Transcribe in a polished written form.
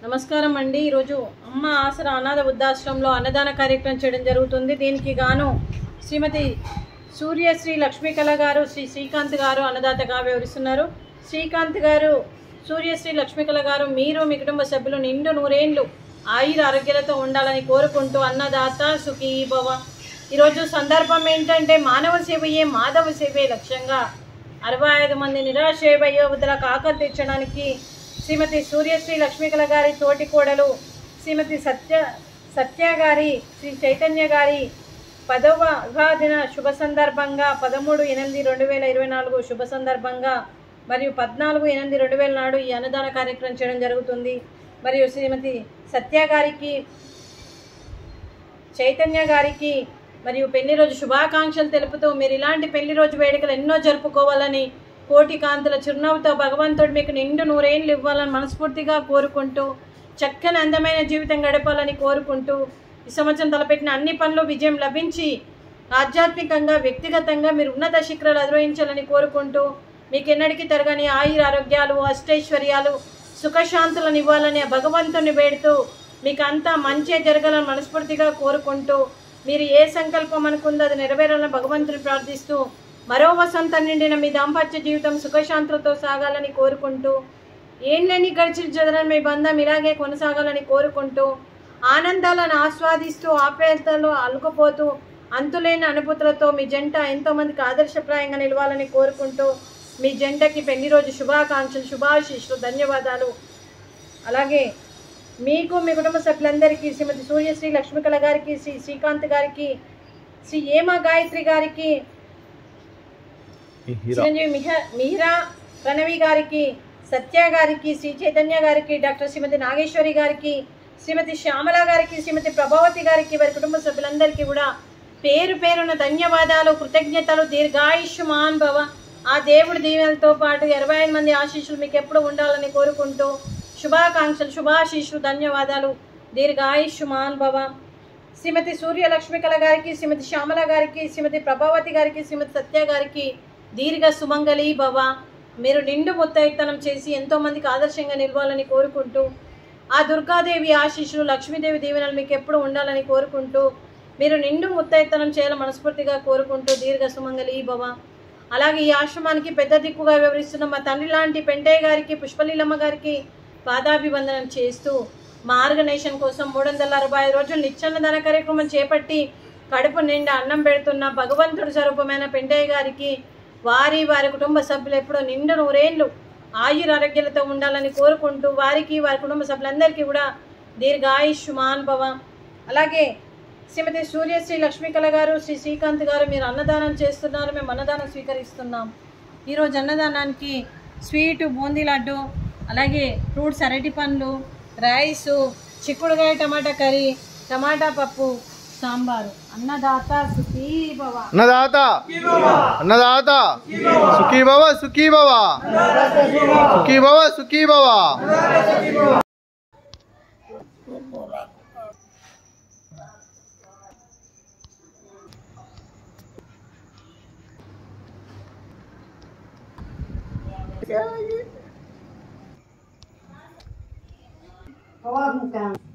నమస్కారం అండి। ఈరోజు అమ్మ ఆసరా అనాథ వృద్ధాశ్రమంలో అన్నదాన కార్యక్రమం చేయడం జరుగుతుంది। దీనికి గాను శ్రీమతి సూర్యశ్రీ లక్ష్మీకళ గారు శ్రీ శ్రీకాంత్ గారు అన్నదాతగా వివరిస్తున్నారు। శ్రీకాంత్ గారు సూర్యశ్రీ లక్ష్మీకళ గారు మీరు మీ కుటుంబ సభ్యులు నిండు నూరేండ్లు ఆయుర ఆరోగ్యాలతో ఉండాలని కోరుకుంటూ అన్నదాత సుఖీ భవ। ఈరోజు సందర్భం ఏంటంటే మానవ సేవయే మాధవ సేవే లక్ష్యంగా 65 మంది నిరాశ్రయ వయోవృద్ధులకు ఆకలి తీర్చడానికి శ్రీమతి సూర్యశ్రీ లక్ష్మీకళ గారి తోటి కోడలు శ్రీమతి సత్య గారి శ్రీ చైతన్య గారి 10వ వివాహదిన శుభ సందర్భంగా 13/8/2024 శుభ సందర్భంగా మరియు 14/8/2000 నాడు ఈ అన్నదాన కార్యక్రమం చేయడం జరుగుతుంది। మరియు శ్రీమతి సత్య గారికి చైతన్య గారికి మరియు పెళ్లి రోజు శుభాకాంక్షలు తెలుపుతూ మీరు ఇలాంటి పెళ్లి రోజు వేడుకలు ఎన్నో జరుపుకోవాలని కోటి కాంతుల చిరునవ్వుతో భగవంతుడు మీకు నిండు నూరేళ్ళు ఇవ్వాలని మనస్ఫూర్తిగా కోరుకుంటూ చక్కని అందమైన జీవితం గడపాలని కోరుకుంటూ ఈ సంవత్సరం తలపెట్టిన అన్ని పనులు విజయం లభించి ఆధ్యాత్మికంగా వ్యక్తిగతంగా మీరు ఉన్నత శిఖరాలు అధిరోహించాలని కోరుకుంటూ మీకు ఎన్నటికీ తరగని ఆయుర ఆరోగ్యాలు అష్టైశ్వర్యాలు సుఖశాంతులను ఇవ్వాలని భగవంతుని వేడుతూ మీకు అంతా మంచి జరగాలని మనస్ఫూర్తిగా కోరుకుంటూ మీరు ఏ సంకల్పం అనుకుందో అది నెరవేరాలని భగవంతుని ప్రార్థిస్తూ మరో వసంతం నిండిన మీ దాంపత్య జీవితం సుఖశాంతులతో సాగాలని కోరుకుంటూ ఏం లేని గడిచిన చదరని మీ బంధం ఇలాగే కొనసాగాలని కోరుకుంటూ ఆనందాలను ఆస్వాదిస్తూ ఆప్యాయతలు అలుకుపోతూ అంతులేని అనుభూతులతో మీ జంట ఎంతోమందికి ఆదర్శప్రాయంగా నిలవాలని కోరుకుంటూ మీ జంటకి పెళ్లి రోజు శుభాకాంక్షలు శుభాశీస్సులు ధన్యవాదాలు। అలాగే మీకు మీ కుటుంబ సభ్యులందరికీ శ్రీమతి సూర్యశ్రీ లక్ష్మీకళ గారికి శ్రీ శ్రీకాంత్ గారికి శ్రీ ఏమ గాయత్రి గారికి చిరంజీవి మిహిరా ప్రణవి గారికి సత్య గారికి శ్రీ చైతన్య గారికి డాక్టర్ శ్రీమతి నాగేశ్వరి గారికి శ్రీమతి శ్యామల గారికి శ్రీమతి ప్రభావతి గారికి వారి కుటుంబ సభ్యులందరికీ కూడా పేరు పేరున ధన్యవాదాలు కృతజ్ఞతలు దీర్ఘాయుష్మాన్ భవ। ఆ దేవుడి దీవెనలతో పాటు 25 మంది ఆశీస్సులు మీకు ఎప్పుడు ఉండాలని కోరుకుంటూ శుభాకాంక్షలు శుభాశీస్సులు ధన్యవాదాలు దీర్ఘాయుష్మాన్ భవ। శ్రీమతి సూర్య లక్ష్మీకళ గారికి శ్రీమతి శ్యామల గారికి శ్రీమతి ప్రభావతి గారికి శ్రీమతి సత్య గారికి దీర్ఘ సుమంగళి భవ। మీరు నిండు ముత్తైతనం చేసి ఎంతోమందికి ఆదర్శంగా నిలవాలని కోరుకుంటూ ఆ దుర్గాదేవి ఆశీస్సులు లక్ష్మీదేవి దీవెనలు మీకు ఎప్పుడు ఉండాలని కోరుకుంటూ మీరు నిండు ముత్తైతనం చేయాలని మనస్ఫూర్తిగా కోరుకుంటూ దీర్ఘ సుమంగళి భవ। అలాగే ఈ ఆశ్రమానికి పెద్ద దిక్కుగా వివరిస్తున్న మా తండ్రి లాంటి పెంటయ్య గారికి పుష్పలీలమ్మ గారికి పాదాభివందనం చేస్తూ మా ఆర్గనైజేషన్ కోసం 365 రోజులు నిత్యాన్నదాన కార్యక్రమం చేపట్టి కడుపు నిండా అన్నం పెడుతున్న భగవంతుడి స్వరూపమైన పెంటయ్య గారికి వారి కుటుంబ సభ్యులు ఎప్పుడూ నిండు నూరేళ్ళు ఆయుర ఆరోగ్యాలతో ఉండాలని కోరుకుంటూ వారికి వారి కుటుంబ సభ్యులందరికీ కూడా దీర్ఘాయుష్మాన్ భవ। అలాగే శ్రీమతి సూర్యశ్రీ లక్ష్మీకళ గారు శ్రీ శ్రీకాంత్ గారు మీరు అన్నదానం చేస్తున్నారు, మేము అన్నదానం స్వీకరిస్తున్నాం। ఈరోజు అన్నదానానికి స్వీటు బూందీ లడ్డు అలాగే ఫ్రూట్స్ అరటి పండ్లు రైసు చిక్కుడుకాయ టమాటా కర్రీ టమాటా పప్పు సాంబారు। అన్నదాత సుఖీ భవ అన్నదాత అన్నదాత సుఖీ భవ సుఖీ భవ సుఖీ భవ సుఖీ భవ। Coloca no canto.